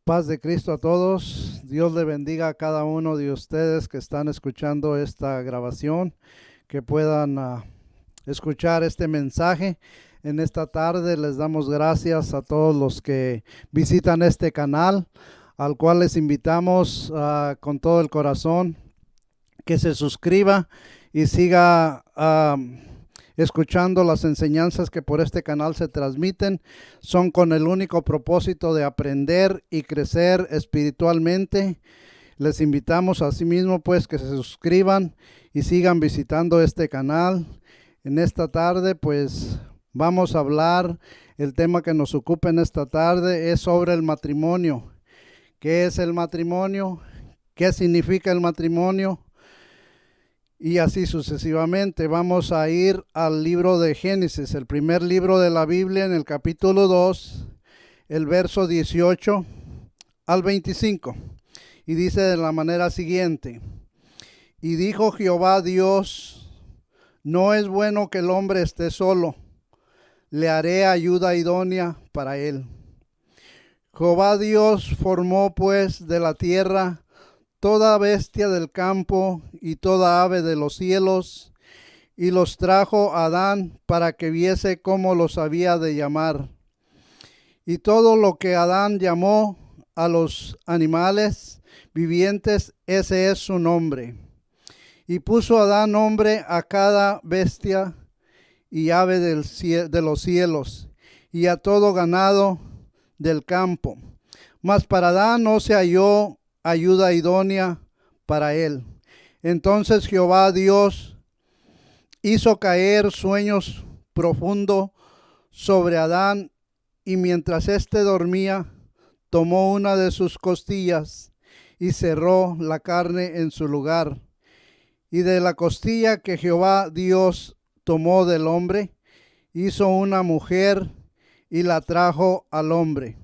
Paz de Cristo a todos. Dios le bendiga a cada uno de ustedes que están escuchando esta grabación, que puedan escuchar este mensaje. En esta tarde les damos gracias a todos los que visitan este canal, al cual les invitamos con todo el corazón que se suscriba y siga escuchando las enseñanzas que por este canal se transmiten. Son con el único propósito de aprender y crecer espiritualmente. Les invitamos asimismo pues que se suscriban y sigan visitando este canal. En esta tarde pues vamos a hablar, el tema que nos ocupa en esta tarde es sobre el matrimonio. ¿Qué es el matrimonio? ¿Qué significa el matrimonio? Y así sucesivamente. Vamos a ir al libro de Génesis, el primer libro de la Biblia, en el capítulo 2, el verso 18 al 25. Y dice de la manera siguiente: Y dijo Jehová Dios, no es bueno que el hombre esté solo, le haré ayuda idónea para él. Jehová Dios formó pues de la tierra toda bestia del campo y toda ave de los cielos, y los trajo a Adán para que viese cómo los había de llamar. Y todo lo que Adán llamó a los animales vivientes, ese es su nombre. Y puso Adán nombre a cada bestia y ave de los cielos, y a todo ganado del campo. Mas para Adán no se halló ayuda idónea para él. Entonces Jehová Dios hizo caer sueños profundo sobre Adán, y mientras éste dormía, tomó una de sus costillas y cerró la carne en su lugar. Y de la costilla que Jehová Dios tomó del hombre, hizo una mujer y la trajo al hombre.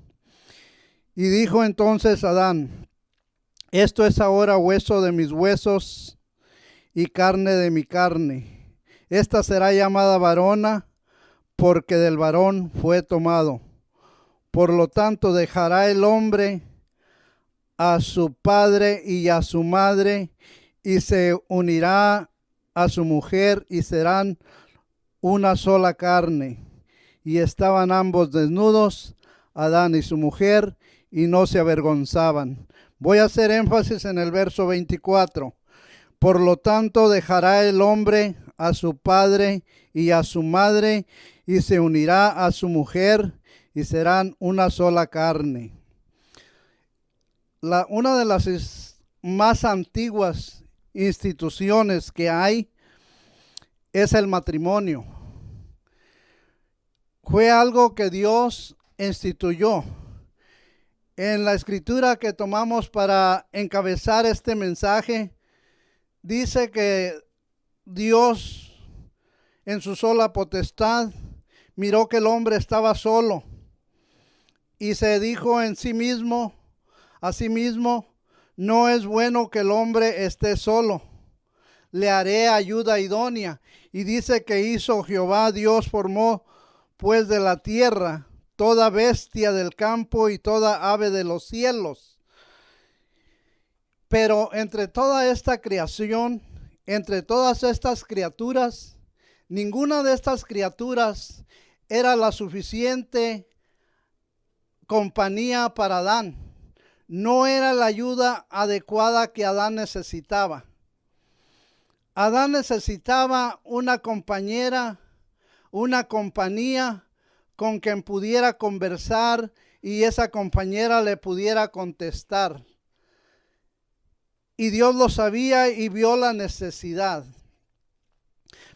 Y dijo entonces Adán: Esto es ahora hueso de mis huesos y carne de mi carne. Esta será llamada varona, porque del varón fue tomado. Por lo tanto, dejará el hombre a su padre y a su madre, y se unirá a su mujer, y serán una sola carne. Y estaban ambos desnudos, Adán y su mujer, y no se avergonzaban. Voy a hacer énfasis en el verso 24. Por lo tanto, dejará el hombre a su padre y a su madre, y se unirá a su mujer, y serán una sola carne. Una de las más antiguas instituciones que hay es el matrimonio. Fue algo que Dios instituyó. En la escritura que tomamos para encabezar este mensaje, dice que Dios, en su sola potestad, miró que el hombre estaba solo y se dijo en sí mismo, asimismo, no es bueno que el hombre esté solo, le haré ayuda idónea. Y dice que hizo Jehová Dios, formó pues de la tierra toda bestia del campo y toda ave de los cielos. Pero entre toda esta creación, entre todas estas criaturas, ninguna de estas criaturas era la suficiente compañía para Adán. No era la ayuda adecuada que Adán necesitaba. Adán necesitaba una compañera, una compañía con quien pudiera conversar y esa compañera le pudiera contestar. Y Dios lo sabía y vio la necesidad.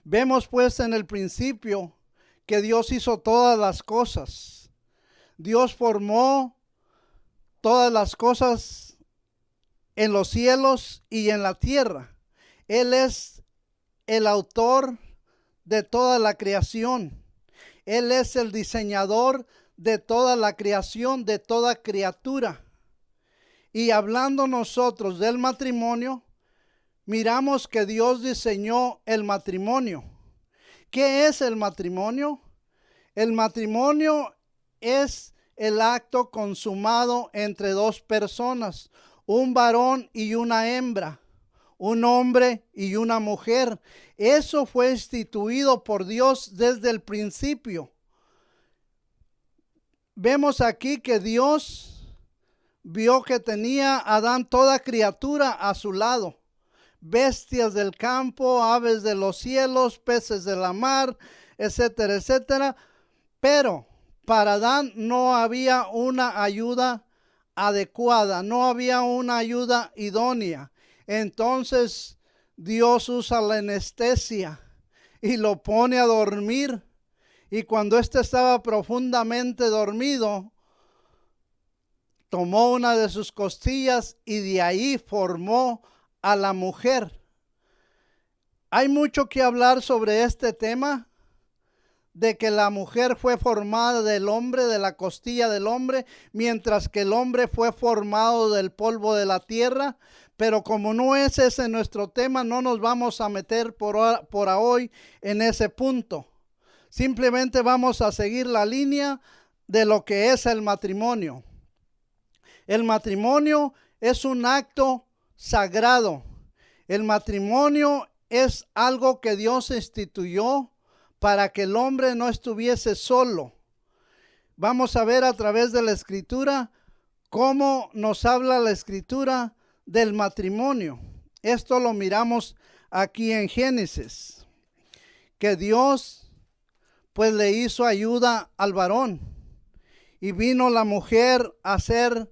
Vemos pues en el principio que Dios hizo todas las cosas. Dios formó todas las cosas en los cielos y en la tierra. Él es el autor de toda la creación. Él es el diseñador de toda la creación, de toda criatura. Y hablando nosotros del matrimonio, miramos que Dios diseñó el matrimonio. ¿Qué es el matrimonio? El matrimonio es el acto consumado entre dos personas, un varón y una hembra, un hombre y una mujer. Eso fue instituido por Dios desde el principio. Vemos aquí que Dios vio que tenía a Adán toda criatura a su lado, bestias del campo, aves de los cielos, peces de la mar, etcétera, etcétera. Pero para Adán no había una ayuda adecuada, no había una ayuda idónea. Entonces Dios usa la anestesia y lo pone a dormir. Y cuando éste estaba profundamente dormido, tomó una de sus costillas y de ahí formó a la mujer. Hay mucho que hablar sobre este tema, de que la mujer fue formada del hombre, de la costilla del hombre, mientras que el hombre fue formado del polvo de la tierra. Pero como no es ese nuestro tema, no nos vamos a meter por hoy en ese punto. Simplemente vamos a seguir la línea de lo que es el matrimonio. El matrimonio es un acto sagrado. El matrimonio es algo que Dios instituyó para que el hombre no estuviese solo. Vamos a ver a través de la Escritura cómo nos habla la Escritura del matrimonio. Esto lo miramos aquí en Génesis, que Dios pues le hizo ayuda al varón y vino la mujer a ser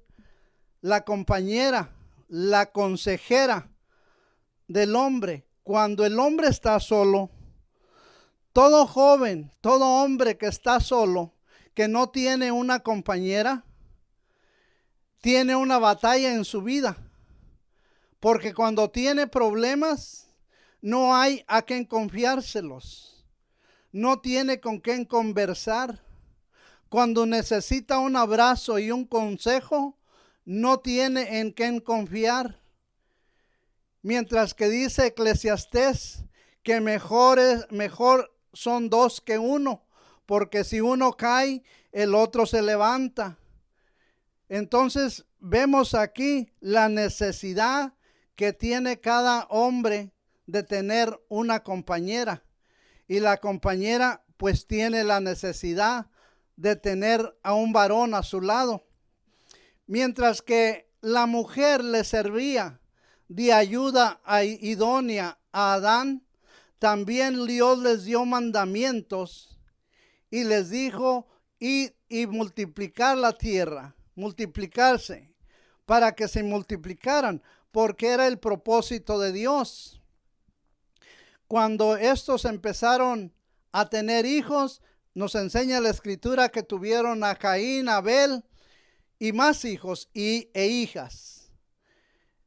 la compañera, la consejera del hombre. Cuando el hombre está solo, todo joven, todo hombre que está solo, que no tiene una compañera, tiene una batalla en su vida. Porque cuando tiene problemas, no hay a quien confiárselos. No tiene con quién conversar. Cuando necesita un abrazo y un consejo, no tiene en quién confiar. Mientras que dice Eclesiastés que mejor son dos que uno, porque si uno cae, el otro se levanta. Entonces vemos aquí la necesidad que tiene cada hombre de tener una compañera. Y la compañera pues tiene la necesidad de tener a un varón a su lado. Mientras que la mujer le servía de ayuda idónea a Adán, también Dios les dio mandamientos y les dijo y multiplicar la tierra, multiplicarse, para que se multiplicaran, porque era el propósito de Dios. Cuando estos empezaron a tener hijos, nos enseña la Escritura que tuvieron a Caín, Abel y más hijos e hijas.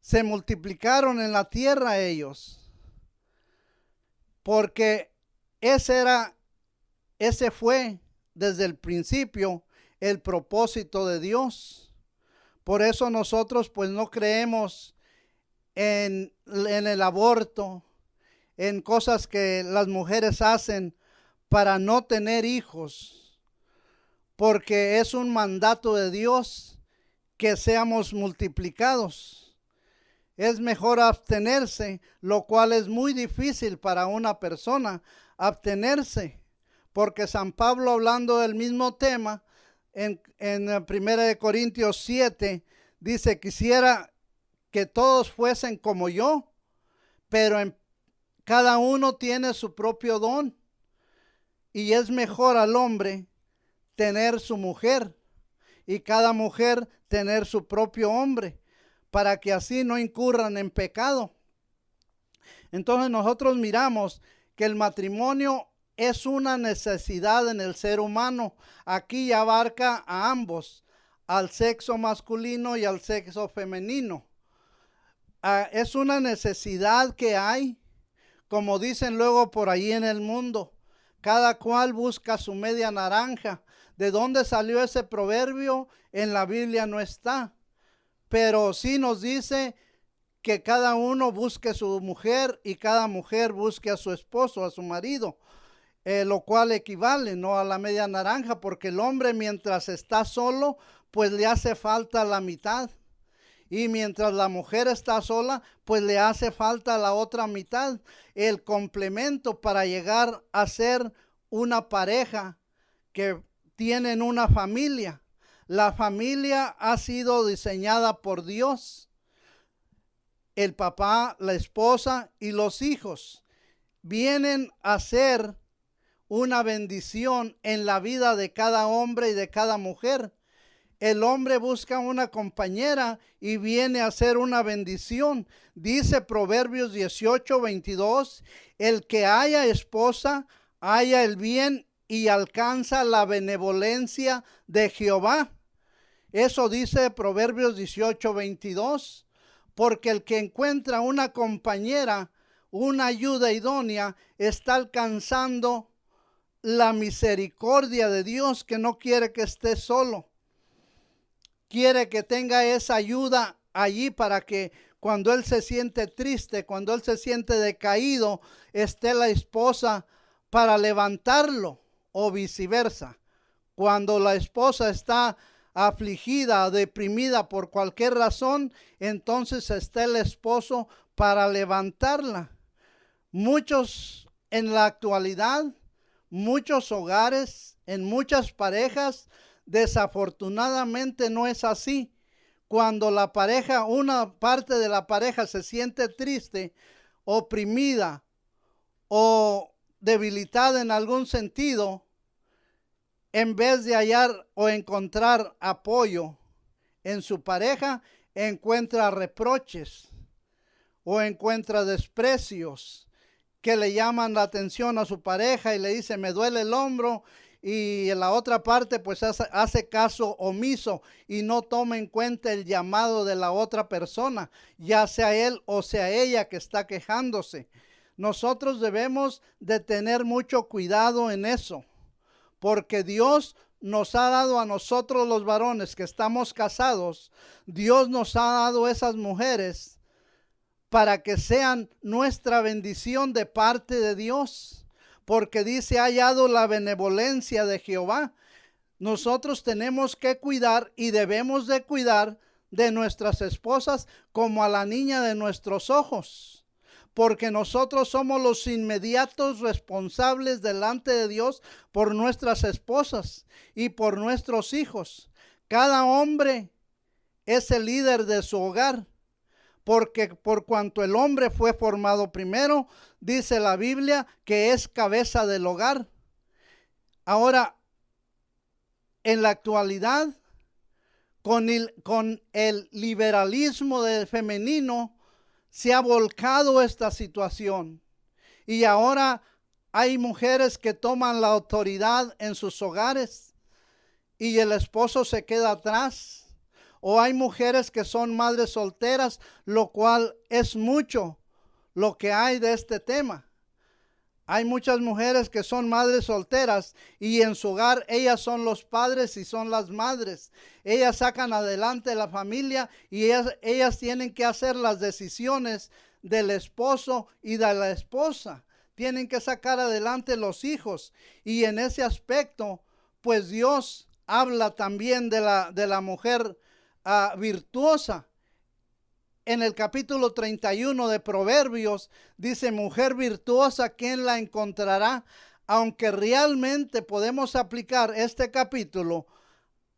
Se multiplicaron en la tierra ellos, porque ese fue desde el principio el propósito de Dios. Por eso nosotros pues no creemos en el aborto, en cosas que las mujeres hacen para no tener hijos, porque es un mandato de Dios que seamos multiplicados. Es mejor abstenerse, lo cual es muy difícil para una persona, abstenerse, porque San Pablo, hablando del mismo tema, en 1 Corintios 7, dice: quisiera que todos fuesen como yo, pero cada uno tiene su propio don, y es mejor al hombre tener su mujer y cada mujer tener su propio hombre, para que así no incurran en pecado. Entonces nosotros miramos que el matrimonio es una necesidad en el ser humano. Aquí abarca a ambos, al sexo masculino y al sexo femenino. Es una necesidad que hay. Como dicen luego por ahí en el mundo, cada cual busca su media naranja. ¿De dónde salió ese proverbio? En la Biblia no está. Pero sí nos dice que cada uno busque su mujer y cada mujer busque a su esposo, a su marido. lo cual equivale, ¿no?, a la media naranja, porque el hombre mientras está solo, pues le hace falta la mitad. Y mientras la mujer está sola, pues le hace falta la otra mitad, el complemento para llegar a ser una pareja que tienen una familia. La familia ha sido diseñada por Dios. El papá, la esposa y los hijos vienen a ser una bendición en la vida de cada hombre y de cada mujer. El hombre busca una compañera y viene a ser una bendición. Dice Proverbios 18:22, el que haya esposa, haya el bien y alcanza la benevolencia de Jehová. Eso dice Proverbios 18:22, porque el que encuentra una compañera, una ayuda idónea, está alcanzando la misericordia de Dios, que no quiere que esté solo. Quiere que tenga esa ayuda allí para que cuando él se siente triste, cuando él se siente decaído, esté la esposa para levantarlo, o viceversa. Cuando la esposa está afligida, deprimida por cualquier razón, entonces está el esposo para levantarla. Muchos en la actualidad, muchos hogares, en muchas parejas, desafortunadamente no es así. Cuando la pareja, una parte de la pareja se siente triste, oprimida o debilitada en algún sentido, en vez de hallar o encontrar apoyo en su pareja, encuentra reproches o encuentra desprecios que le llaman la atención a su pareja y le dice, me duele el hombro, y en la otra parte pues hace caso omiso y no toma en cuenta el llamado de la otra persona, ya sea él o sea ella que está quejándose. Nosotros debemos de tener mucho cuidado en eso, porque Dios nos ha dado a nosotros los varones que estamos casados, Dios nos ha dado esas mujeres para que sean nuestra bendición de parte de Dios. Porque dice, ha hallado la benevolencia de Jehová. Nosotros tenemos que cuidar y debemos de cuidar de nuestras esposas como a la niña de nuestros ojos. Porque nosotros somos los inmediatos responsables delante de Dios por nuestras esposas y por nuestros hijos. Cada hombre es el líder de su hogar. Porque por cuanto el hombre fue formado primero, dice la Biblia que es cabeza del hogar. Ahora, en la actualidad, con el liberalismo del femenino, se ha volcado esta situación. Y ahora hay mujeres que toman la autoridad en sus hogares y el esposo se queda atrás. O hay mujeres que son madres solteras, lo cual es mucho lo que hay de este tema. Hay muchas mujeres que son madres solteras y en su hogar ellas son los padres y son las madres. Ellas sacan adelante la familia y ellas tienen que hacer las decisiones del esposo y de la esposa. Tienen que sacar adelante los hijos, y en ese aspecto pues Dios habla también de la mujer virtuosa. En el capítulo 31 de Proverbios dice, mujer virtuosa, ¿quién la encontrará? Aunque realmente podemos aplicar este capítulo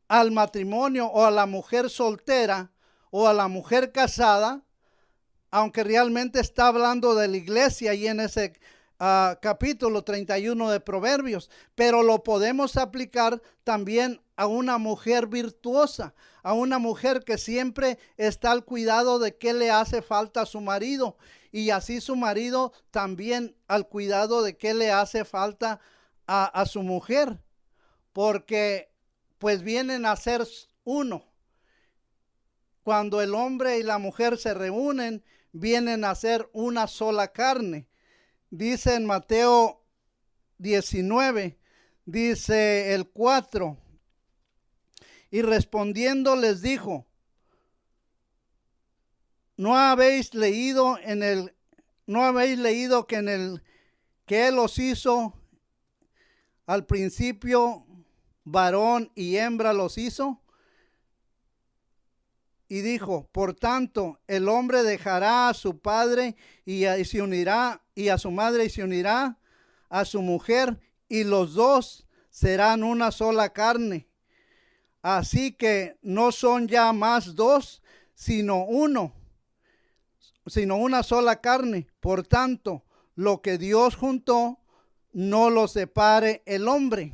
al matrimonio o a la mujer soltera o a la mujer casada, aunque realmente está hablando de la iglesia y en ese capítulo 31 de Proverbios, pero lo podemos aplicar también a una mujer virtuosa, a una mujer que siempre está al cuidado de qué le hace falta a su marido, y así su marido también al cuidado de qué le hace falta a su mujer, porque pues vienen a ser uno. Cuando el hombre y la mujer se reúnen, vienen a ser una sola carne. Dice en Mateo 19, dice el 4, y respondiendo les dijo, ¿no habéis leído que él os hizo al principio varón y hembra los hizo. Y dijo, por tanto, el hombre dejará a su padre y se unirá, y a su madre, y se unirá a su mujer, y los dos serán una sola carne. Así que no son ya más dos, sino una sola carne. Por tanto, lo que Dios juntó, no lo separe el hombre.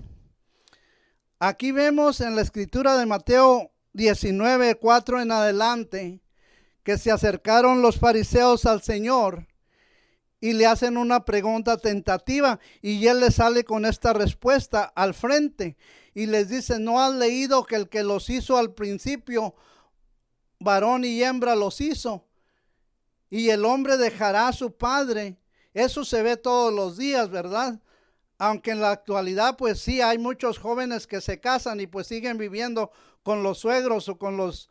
Aquí vemos en la escritura de Mateo 19:4 en adelante, que se acercaron los fariseos al Señor y le hacen una pregunta tentativa, y él les sale con esta respuesta al frente y les dice, ¿no has leído que el que los hizo al principio, varón y hembra los hizo? Y el hombre dejará a su padre. Eso se ve todos los días, ¿verdad? Aunque en la actualidad pues sí hay muchos jóvenes que se casan y pues siguen viviendo con los suegros o con los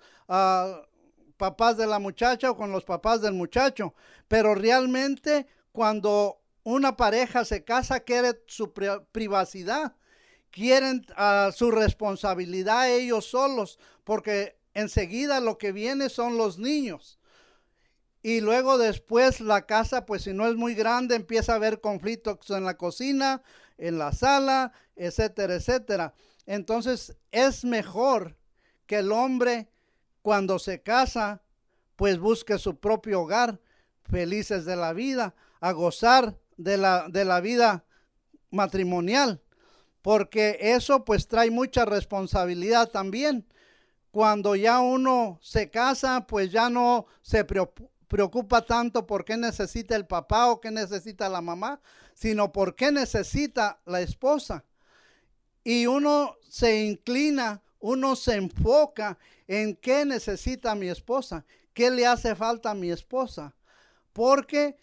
papás de la muchacha o con los papás del muchacho. Pero realmente cuando una pareja se casa quiere su privacidad, quieren su responsabilidad ellos solos, porque enseguida lo que viene son los niños. Y luego después la casa, pues si no es muy grande, empieza a haber conflictos en la cocina, en la sala, etcétera, etcétera. Entonces es mejor que el hombre cuando se casa, pues busque su propio hogar, felices de la vida, a gozar de la vida matrimonial. Porque eso pues trae mucha responsabilidad también. Cuando ya uno se casa, pues ya no se preocupa tanto por qué necesita el papá o qué necesita la mamá, sino por qué necesita la esposa. Y uno se inclina, uno se enfoca en qué necesita mi esposa, qué le hace falta a mi esposa, porque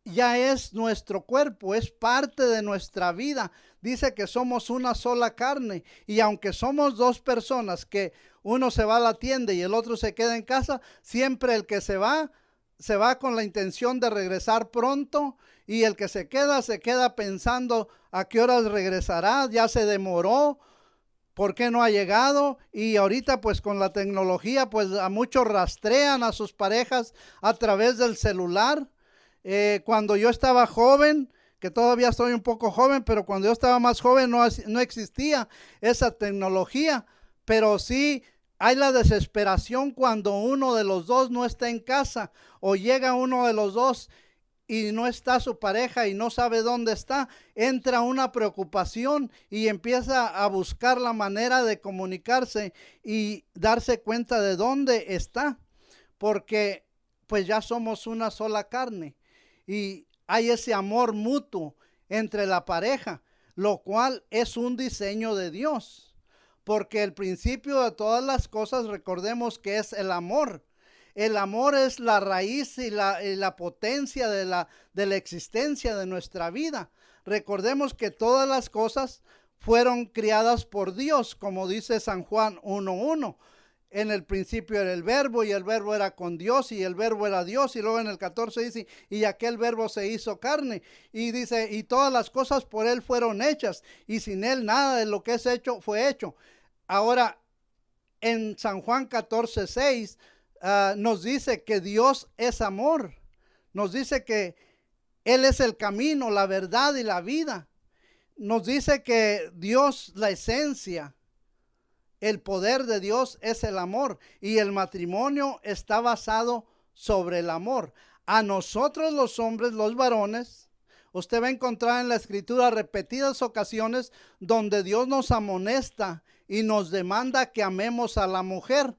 ya es nuestro cuerpo, es parte de nuestra vida. Dice que somos una sola carne, y aunque somos dos personas, que uno se va a la tienda y el otro se queda en casa, siempre el que se va con la intención de regresar pronto, y el que se queda pensando a qué horas regresará, ya se demoró, ¿por qué no ha llegado? Y ahorita pues con la tecnología pues a muchos rastrean a sus parejas a través del celular. Cuando yo estaba joven, que todavía estoy un poco joven, pero cuando yo estaba más joven no existía esa tecnología, pero sí hay la desesperación cuando uno de los dos no está en casa, o llega uno de los dos y no está su pareja y no sabe dónde está. Entra una preocupación y empieza a buscar la manera de comunicarse y darse cuenta de dónde está, porque pues ya somos una sola carne y hay ese amor mutuo entre la pareja, lo cual es un diseño de Dios. Porque el principio de todas las cosas, recordemos que es el amor. El amor es la raíz y la potencia de la existencia de nuestra vida. Recordemos que todas las cosas fueron creadas por Dios, como dice San Juan 1:1. En el principio era el verbo, y el verbo era con Dios, y el verbo era Dios. Y luego en el 14 dice, y aquel verbo se hizo carne. Y dice, y todas las cosas por él fueron hechas, y sin él nada de lo que es hecho fue hecho. Ahora, en San Juan 14:6 nos dice que Dios es amor. Nos dice que Él es el camino, la verdad y la vida. Nos dice que Dios, la esencia, el poder de Dios es el amor, y el matrimonio está basado sobre el amor. A nosotros los hombres, los varones, usted va a encontrar en la escritura repetidas ocasiones donde Dios nos amonesta y nos demanda que amemos a la mujer.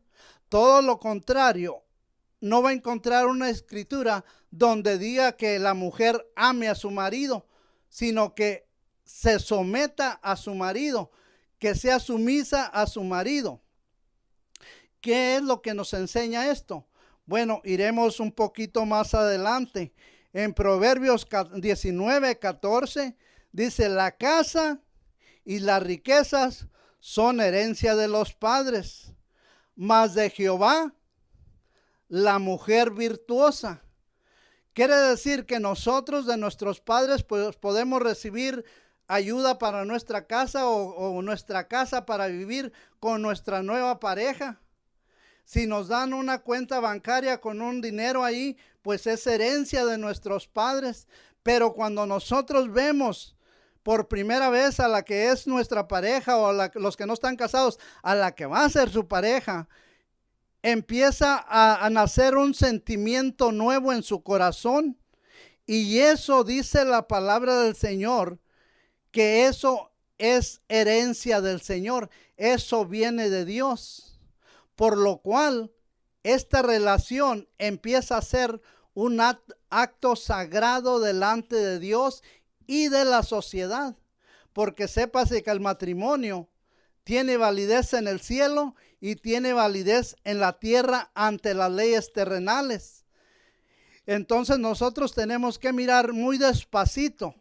Todo lo contrario, no va a encontrar una escritura donde diga que la mujer ame a su marido, sino que se someta a su marido, que sea sumisa a su marido. ¿Qué es lo que nos enseña esto? Bueno, iremos un poquito más adelante. En Proverbios 19:14 dice, la casa y las riquezas son herencia de los padres, mas de Jehová la mujer virtuosa. Quiere decir que nosotros de nuestros padres pues podemos recibir ayuda para nuestra casa o nuestra casa para vivir con nuestra nueva pareja. Si nos dan una cuenta bancaria con un dinero ahí, pues es herencia de nuestros padres. Pero cuando nosotros vemos por primera vez a la que es nuestra pareja o a los que no están casados, a la que va a ser su pareja, empieza a nacer un sentimiento nuevo en su corazón. Y eso dice la palabra del Señor, que eso es herencia del Señor. Eso viene de Dios. Por lo cual, esta relación empieza a ser un acto sagrado delante de Dios y de la sociedad. Porque sépase que el matrimonio tiene validez en el cielo y tiene validez en la tierra ante las leyes terrenales. Entonces nosotros tenemos que mirar muy despacito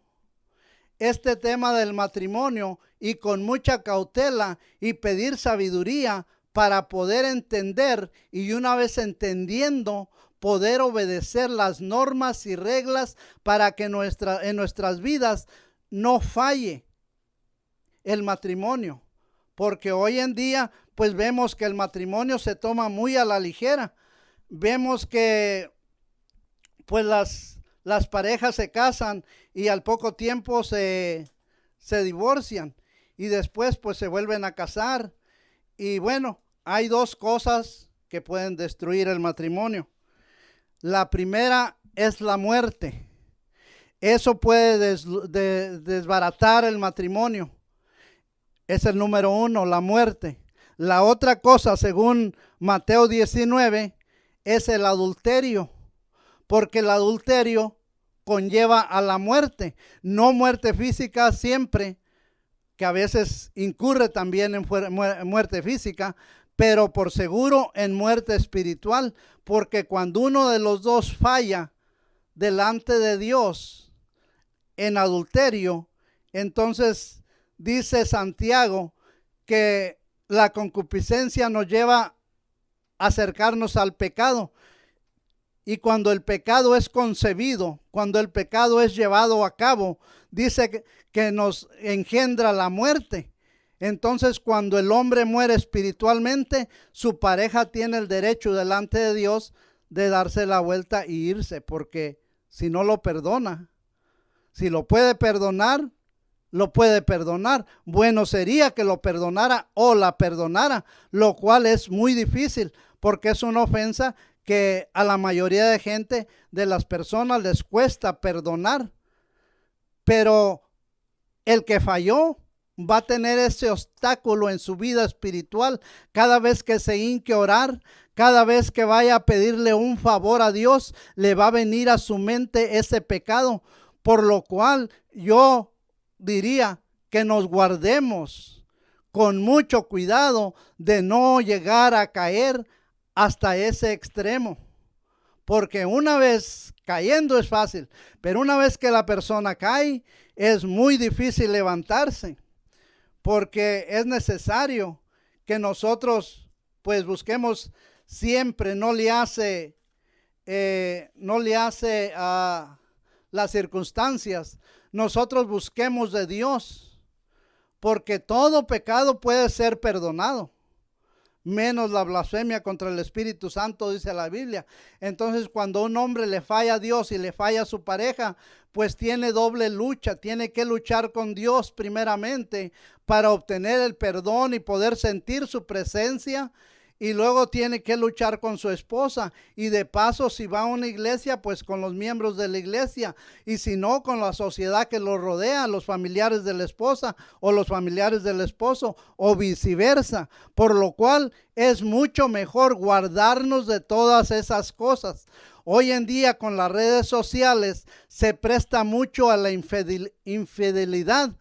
este tema del matrimonio y con mucha cautela y pedir sabiduría para poder entender, y una vez entendiendo, poder obedecer las normas y reglas para que en nuestras vidas no falle el matrimonio. Porque hoy en día pues vemos que el matrimonio se toma muy a la ligera. Vemos que pues las parejas se casan y al poco tiempo se divorcian y después pues se vuelven a casar. Y bueno, hay dos cosas que pueden destruir el matrimonio. La primera es la muerte. Eso puede desbaratar el matrimonio. Es el número uno, la muerte. La otra cosa, según Mateo 19, es el adulterio. Porque el adulterio conlleva a la muerte. No muerte física siempre, que a veces incurre también en muerte física, pero por seguro en muerte espiritual, porque cuando uno de los dos falla delante de Dios en adulterio, entonces dice Santiago que la concupiscencia nos lleva a acercarnos al pecado. Y cuando el pecado es concebido, cuando el pecado es llevado a cabo, dice que nos engendra la muerte. Entonces, cuando el hombre muere espiritualmente, su pareja tiene el derecho delante de Dios de darse la vuelta y irse, porque si no lo perdona, si lo puede perdonar, lo puede perdonar. Bueno sería que lo perdonara o la perdonara, lo cual es muy difícil, porque es una ofensa que a la mayoría de gente, de las personas, les cuesta perdonar. Pero el que falló va a tener ese obstáculo en su vida espiritual cada vez que se hinque a orar, cada vez que vaya a pedirle un favor a Dios, le va a venir a su mente ese pecado. Por lo cual yo diría que nos guardemos con mucho cuidado de no llegar a caer hasta ese extremo, porque una vez cayendo es fácil, pero una vez que la persona cae es muy difícil levantarse, porque es necesario que nosotros pues busquemos siempre, no le hace a las circunstancias, nosotros busquemos de Dios, porque todo pecado puede ser perdonado, menos la blasfemia contra el Espíritu Santo, dice la Biblia. Entonces, cuando un hombre le falla a Dios y le falla a su pareja, pues tiene doble lucha, tiene que luchar con Dios primeramente para obtener el perdón y poder sentir su presencia, y luego tiene que luchar con su esposa, y de paso, si va a una iglesia, pues con los miembros de la iglesia, y si no, con la sociedad que lo rodea, los familiares de la esposa o los familiares del esposo, o viceversa. Por lo cual es mucho mejor guardarnos de todas esas cosas. Hoy en día con las redes sociales se presta mucho a la infidelidad,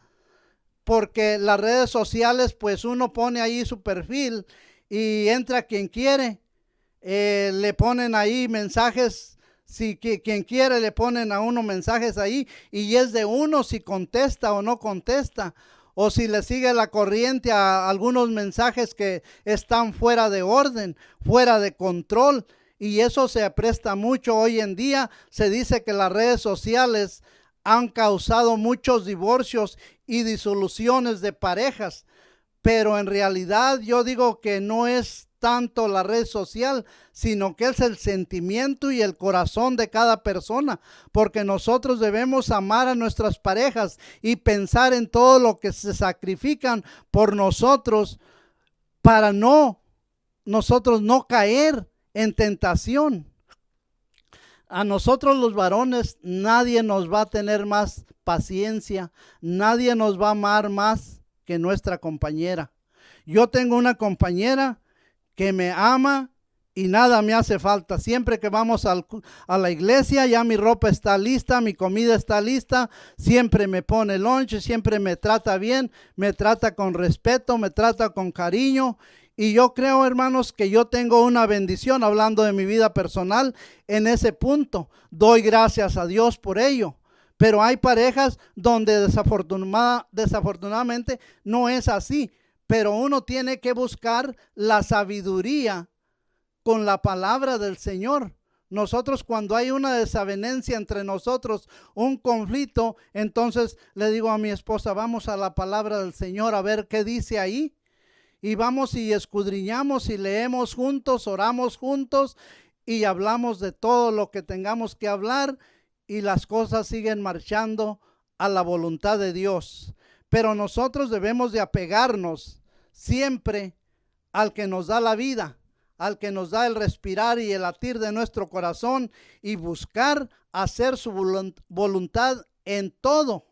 porque las redes sociales, pues uno pone ahí su perfil y entra quien quiere, le ponen ahí mensajes, si quien quiere le ponen a uno mensajes ahí, y es de uno si contesta o no contesta, o si le sigue la corriente a algunos mensajes que están fuera de orden, fuera de control, y eso se presta mucho hoy en día. Se dice que las redes sociales han causado muchos divorcios y disoluciones de parejas, pero en realidad yo digo que no es tanto la red social, sino que es el sentimiento y el corazón de cada persona, porque nosotros debemos amar a nuestras parejas y pensar en todo lo que se sacrifican por nosotros para nosotros no caer en tentación. A nosotros los varones nadie nos va a tener más paciencia, nadie nos va a amar más que nuestra compañera. Yo tengo una compañera que me ama y nada me hace falta. Siempre que vamos a la iglesia, ya mi ropa está lista, mi comida está lista, siempre me pone lunch, siempre me trata bien, me trata con respeto, me trata con cariño. Y yo creo, hermanos, que yo tengo una bendición, hablando de mi vida personal, en ese punto. Doy gracias a Dios por ello. Pero hay parejas donde desafortunadamente no es así. Pero uno tiene que buscar la sabiduría con la palabra del Señor. Nosotros, cuando hay una desavenencia entre nosotros, un conflicto, entonces le digo a mi esposa, vamos a la palabra del Señor a ver qué dice ahí. Y vamos y escudriñamos y leemos juntos, oramos juntos y hablamos de todo lo que tengamos que hablar, y las cosas siguen marchando a la voluntad de Dios. Pero nosotros debemos de apegarnos siempre al que nos da la vida, al que nos da el respirar y el latir de nuestro corazón, y buscar hacer su voluntad en todo.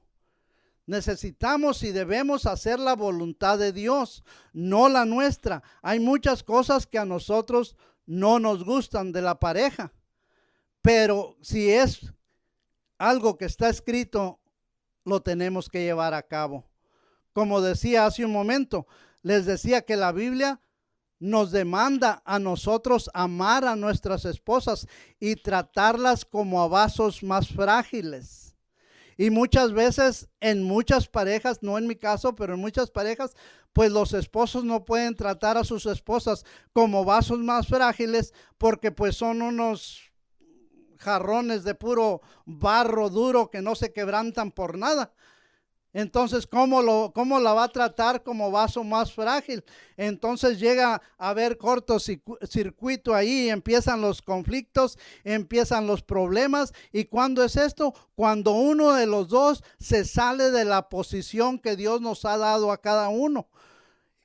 Necesitamos y debemos hacer la voluntad de Dios, no la nuestra. Hay muchas cosas que a nosotros no nos gustan de la pareja, pero si es algo que está escrito, lo tenemos que llevar a cabo. Como decía hace un momento, les decía que la Biblia nos demanda a nosotros amar a nuestras esposas y tratarlas como a vasos más frágiles. Y muchas veces en muchas parejas, no en mi caso, pero en muchas parejas, pues los esposos no pueden tratar a sus esposas como vasos más frágiles, porque pues son unos jarrones de puro barro duro que no se quebrantan por nada. Entonces, ¿cómo la va a tratar como vaso más frágil? Entonces llega a haber cortocircuito ahí, y empiezan los conflictos, empiezan los problemas. ¿Y cuándo es esto? Cuando uno de los dos se sale de la posición que Dios nos ha dado a cada uno.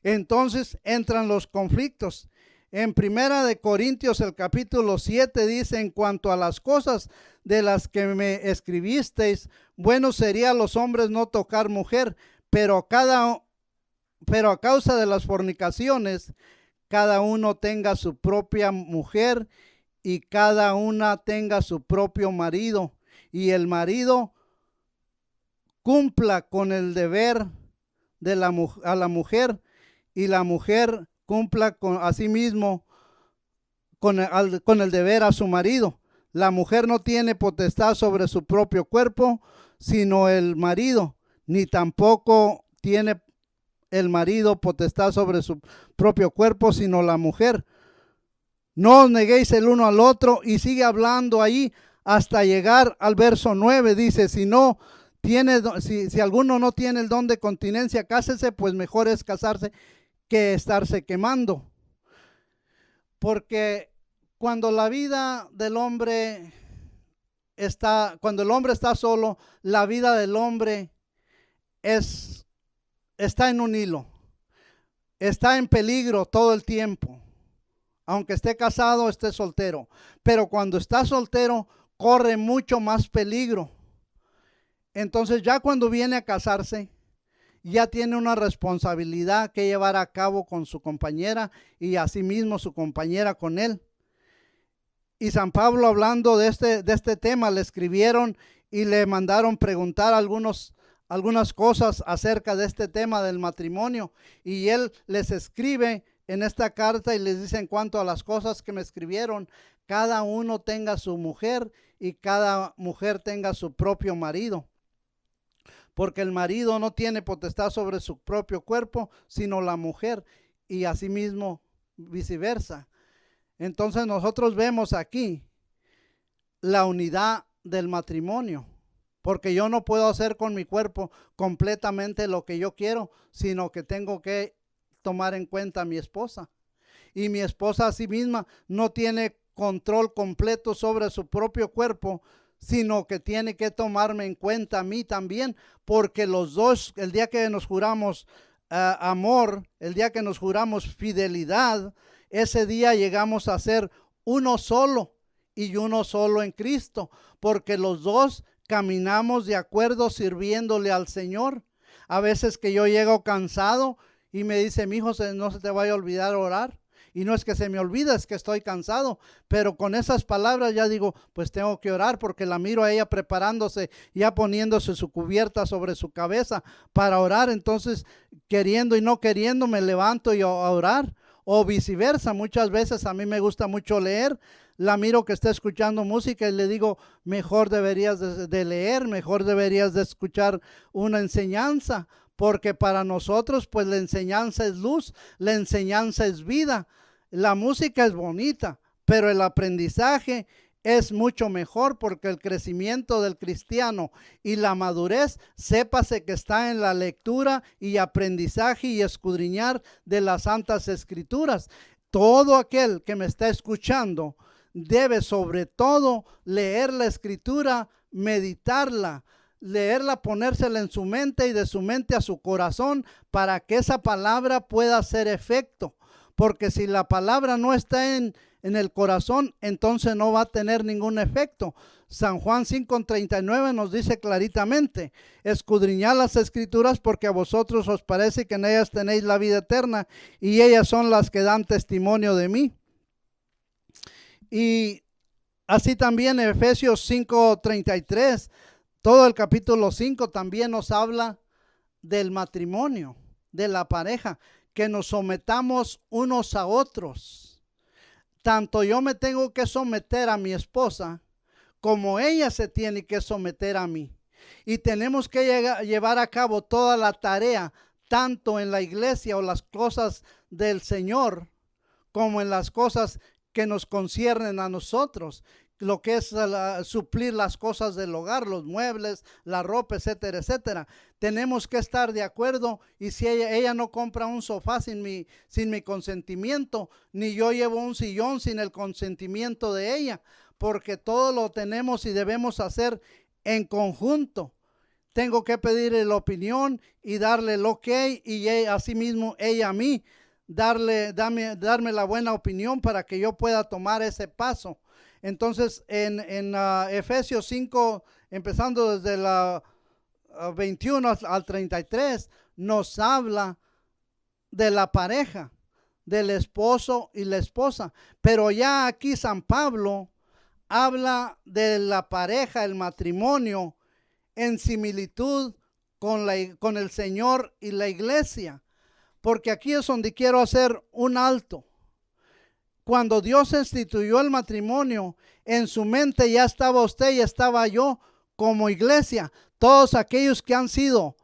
Entonces entran los conflictos. En Primera de Corintios, el capítulo 7 dice: en cuanto a las cosas de las que me escribisteis, bueno sería a los hombres no tocar mujer, pero a causa de las fornicaciones, cada uno tenga su propia mujer y cada una tenga su propio marido, y el marido cumpla con el deber de a la mujer, y la mujer cumpla con asimismo con el deber a su marido. La mujer no tiene potestad sobre su propio cuerpo, sino el marido, ni tampoco tiene el marido potestad sobre su propio cuerpo, sino la mujer. No os neguéis el uno al otro, y sigue hablando ahí hasta llegar al verso 9. Dice: si alguno no tiene el don de continencia, cásese, pues mejor es casarse que estarse quemando. Porque cuando la vida del hombre cuando el hombre está solo, la vida del hombre está en un hilo, está en peligro todo el tiempo, aunque esté casado, esté soltero. Pero cuando está soltero, corre mucho más peligro. Entonces, ya cuando viene a casarse, ya tiene una responsabilidad que llevar a cabo con su compañera, y asimismo su compañera con él. Y San Pablo, hablando de este tema, le escribieron y le mandaron preguntar algunas cosas acerca de este tema del matrimonio, y él les escribe en esta carta y les dice: en cuanto a las cosas que me escribieron, cada uno tenga su mujer y cada mujer tenga su propio marido, porque el marido no tiene potestad sobre su propio cuerpo, sino la mujer, y asimismo viceversa. Entonces nosotros vemos aquí la unidad del matrimonio. porque yo no puedo hacer con mi cuerpo completamente lo que yo quiero, sino que tengo que tomar en cuenta a mi esposa. Y mi esposa a sí misma no tiene control completo sobre su propio cuerpo, sino que tiene que tomarme en cuenta a mí también, porque los dos, el día que nos juramos amor, el día que nos juramos fidelidad, ese día llegamos a ser uno solo y uno solo en Cristo, porque los dos caminamos de acuerdo sirviéndole al Señor. A veces que yo llego cansado y me dice, mi hijo, no se te vaya a olvidar orar. Y no es que se me olvide, es que estoy cansado, pero con esas palabras ya digo, pues tengo que orar, porque la miro a ella preparándose, ya poniéndose su cubierta sobre su cabeza para orar. Entonces, queriendo y no queriendo, me levanto y a orar, o viceversa. Muchas veces a mí me gusta mucho leer, la miro que está escuchando música y le digo, mejor deberías de leer, mejor deberías de escuchar una enseñanza, porque para nosotros pues la enseñanza es luz, la enseñanza es vida. La música es bonita, pero el aprendizaje es mucho mejor, porque el crecimiento del cristiano y la madurez, sépase que está en la lectura y aprendizaje y escudriñar de las santas escrituras. Todo aquel que me está escuchando debe sobre todo leer la escritura, meditarla, leerla, ponérsela en su mente y de su mente a su corazón, para que esa palabra pueda hacer efecto. Porque si la palabra no está en el corazón, entonces no va a tener ningún efecto. San Juan 5:39 nos dice claritamente, escudriñad las escrituras, porque a vosotros os parece que en ellas tenéis la vida eterna, y ellas son las que dan testimonio de mí. Y así también en Efesios 5:33, todo el capítulo 5 también nos habla del matrimonio, de la pareja, que nos sometamos unos a otros. Tanto yo me tengo que someter a mi esposa, como ella se tiene que someter a mí. Y tenemos que llevar a cabo toda la tarea, tanto en la iglesia o las cosas del Señor, como en las cosas que nos conciernen a nosotros, lo que es suplir las cosas del hogar, los muebles, la ropa, etcétera, etcétera. Tenemos que estar de acuerdo, y si ella no compra un sofá sin mi consentimiento, ni yo llevo un sillón sin el consentimiento de ella, porque todo lo tenemos y debemos hacer en conjunto. Tengo que pedirle la opinión y darle el ok, y asimismo ella a mí, darme la buena opinión para que yo pueda tomar ese paso. Entonces en Efesios 5, empezando desde la 21 al 33, nos habla de la pareja, del esposo y la esposa. Pero ya aquí San Pablo habla de la pareja, el matrimonio, en similitud con el Señor y la iglesia. Porque aquí es donde quiero hacer un alto. Cuando Dios instituyó el matrimonio, en su mente ya estaba usted y estaba yo como iglesia. Todos aquellos que han sido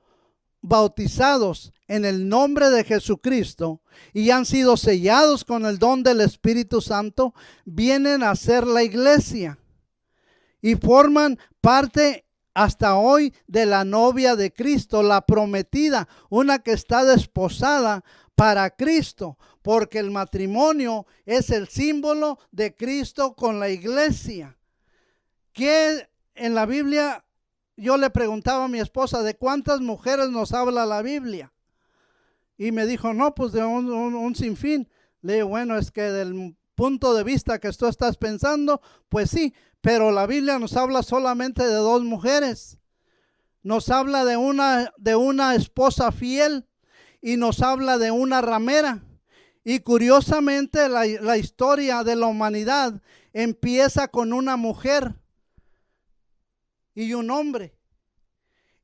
bautizados en el nombre de Jesucristo y han sido sellados con el don del Espíritu Santo, vienen a ser la iglesia y forman parte hasta hoy de la novia de Cristo, la prometida, una que está desposada para Cristo, porque el matrimonio es el símbolo de Cristo con la iglesia. Que en la Biblia, yo le preguntaba a mi esposa, ¿de cuántas mujeres nos habla la Biblia? Y me dijo, no, pues de un sinfín. Le digo, bueno, es que del punto de vista que tú estás pensando, pues sí, pero la Biblia nos habla solamente de 2 mujeres. Nos habla de una esposa fiel y nos habla de una ramera. Y curiosamente la historia de la humanidad empieza con una mujer y un hombre.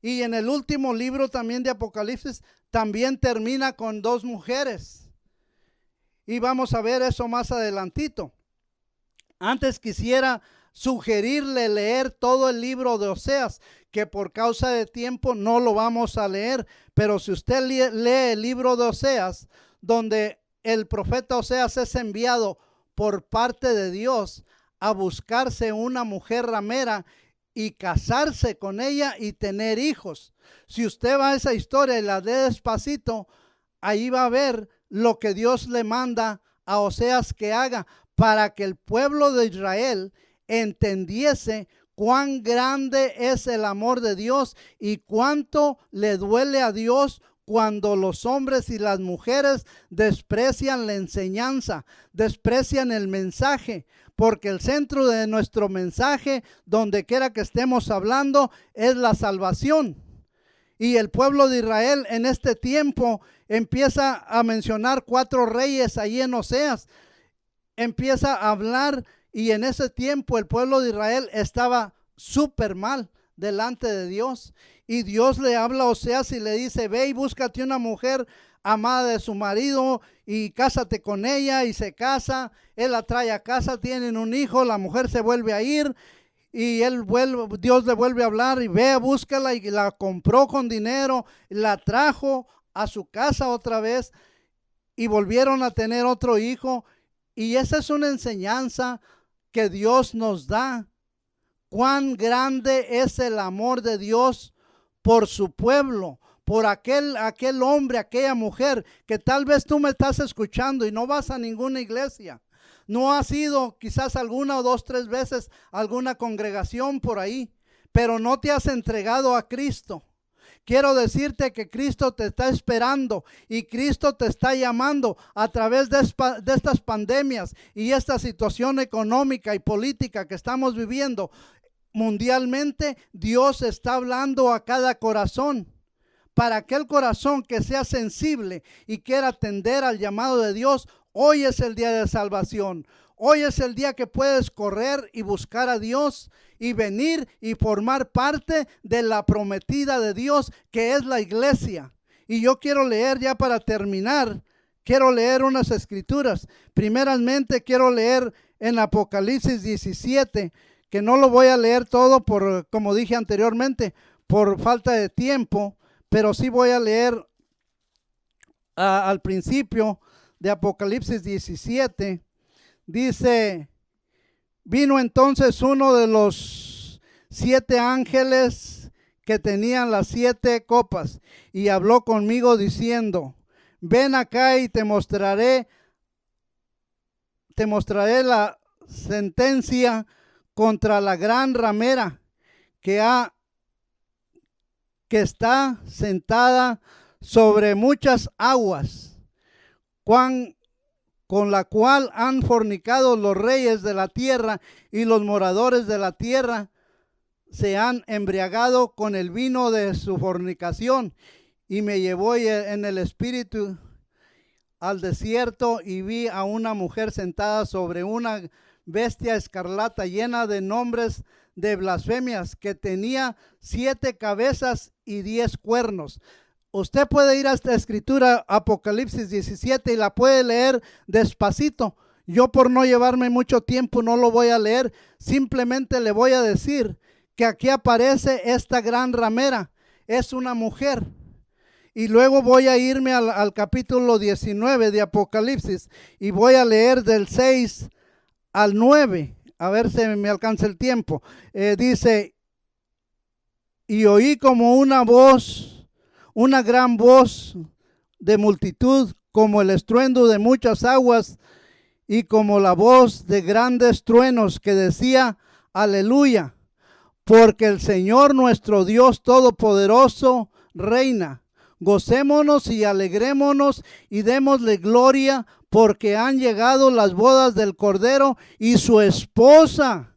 Y en el último libro también de Apocalipsis también termina con 2 mujeres. Y vamos a ver eso más adelantito. Antes quisiera sugerirle leer todo el libro de Oseas, que por causa de tiempo no lo vamos a leer, pero si usted lee el libro de Oseas, donde el profeta Oseas es enviado por parte de Dios a buscarse una mujer ramera, y casarse con ella y tener hijos. Si usted va a esa historia y la lee despacito, ahí va a ver lo que Dios le manda a Oseas que haga para que el pueblo de Israel entendiese cuán grande es el amor de Dios y cuánto le duele a Dios cuando los hombres y las mujeres desprecian la enseñanza, desprecian el mensaje, porque el centro de nuestro mensaje, donde quiera que estemos hablando, es la salvación. Y el pueblo de Israel en este tiempo empieza a mencionar 4 reyes ahí en Oseas. Empieza a hablar y en ese tiempo el pueblo de Israel estaba súper mal delante de Dios. Y Dios le habla a Oseas y le dice: ve y búscate una mujer amada de su marido y cásate con ella. Y se casa, él la trae a casa, tienen un hijo, la mujer se vuelve a ir. Y Dios le vuelve a hablar y ve, búscala, y la compró con dinero, la trajo a su casa otra vez y volvieron a tener otro hijo. Y esa es una enseñanza que Dios nos da. Cuán grande es el amor de Dios por su pueblo, por aquel hombre, aquella mujer, que tal vez tú me estás escuchando y no vas a ninguna iglesia. No has ido quizás alguna o 2, 3 veces a alguna congregación por ahí, pero no te has entregado a Cristo. Quiero decirte que Cristo te está esperando y Cristo te está llamando a través de estas pandemias y esta situación económica y política que estamos viviendo mundialmente. Dios está hablando a cada corazón. Para aquel corazón que sea sensible y quiera atender al llamado de Dios, hoy es el día de salvación. Hoy es el día que puedes correr y buscar a Dios y venir y formar parte de la prometida de Dios, que es la iglesia. Y yo quiero leer, ya para terminar, quiero leer unas escrituras. Primeramente quiero leer en Apocalipsis 17, que no lo voy a leer todo por, como dije anteriormente, por falta de tiempo, pero sí voy a leer al principio de Apocalipsis 17. Dice: vino entonces uno de los 7 ángeles que tenían las 7 copas y habló conmigo diciendo: ven acá y te mostraré la sentencia contra la gran ramera que está sentada sobre muchas aguas, con la cual han fornicado los reyes de la tierra, y los moradores de la tierra se han embriagado con el vino de su fornicación. Y me llevó en el espíritu al desierto, y vi a una mujer sentada sobre una bestia escarlata llena de nombres de blasfemias, que tenía 7 cabezas y 10 cuernos. Usted puede ir a esta escritura, Apocalipsis 17, y la puede leer despacito. Yo, por no llevarme mucho tiempo, no lo voy a leer. Simplemente le voy a decir que aquí aparece esta gran ramera. Es una mujer. Y luego voy a irme al capítulo 19 de Apocalipsis y voy a leer del 6 al 9. A ver si me alcanza el tiempo. Dice: y oí como una voz, una gran voz de multitud, como el estruendo de muchas aguas, y como la voz de grandes truenos, que decía: aleluya, porque el Señor nuestro Dios Todopoderoso reina. Gocémonos y alegrémonos y démosle gloria, porque han llegado las bodas del Cordero, y su esposa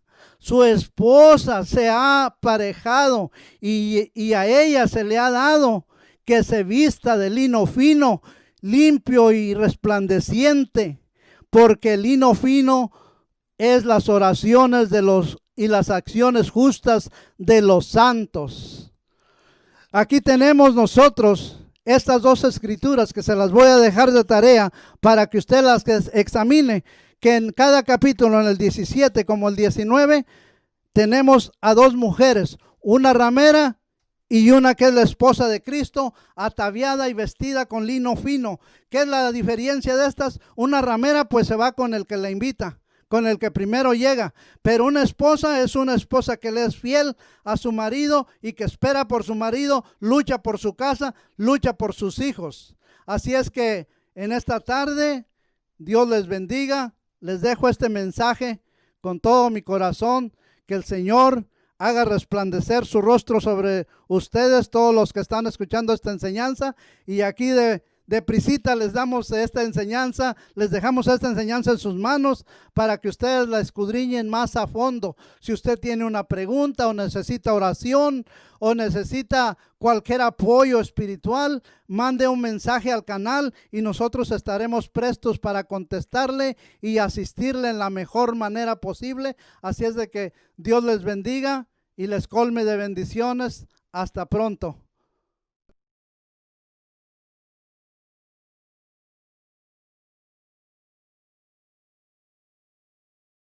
se ha aparejado, y a ella se le ha dado que se vista de lino fino, limpio y resplandeciente, porque el lino fino es las oraciones y las acciones justas de los santos. Aquí tenemos nosotros estas 2 escrituras, que se las voy a dejar de tarea para que usted las examine, que en cada capítulo, en el 17 como el 19, tenemos a 2 mujeres, una ramera y una que es la esposa de Cristo, ataviada y vestida con lino fino. ¿Qué es la diferencia de estas? Una ramera pues se va con el que la invita, con el que primero llega. Pero una esposa es una esposa que le es fiel a su marido y que espera por su marido, lucha por su casa, lucha por sus hijos. Así es que en esta tarde, Dios les bendiga. Les dejo este mensaje con todo mi corazón. Que el Señor haga resplandecer su rostro sobre ustedes, todos los que están escuchando esta enseñanza. Y aquí de prisita les damos esta enseñanza, les dejamos esta enseñanza en sus manos para que ustedes la escudriñen más a fondo. Si usted tiene una pregunta o necesita oración o necesita cualquier apoyo espiritual, mande un mensaje al canal y nosotros estaremos prestos para contestarle y asistirle en la mejor manera posible. Así es de que Dios les bendiga y les colme de bendiciones. Hasta pronto.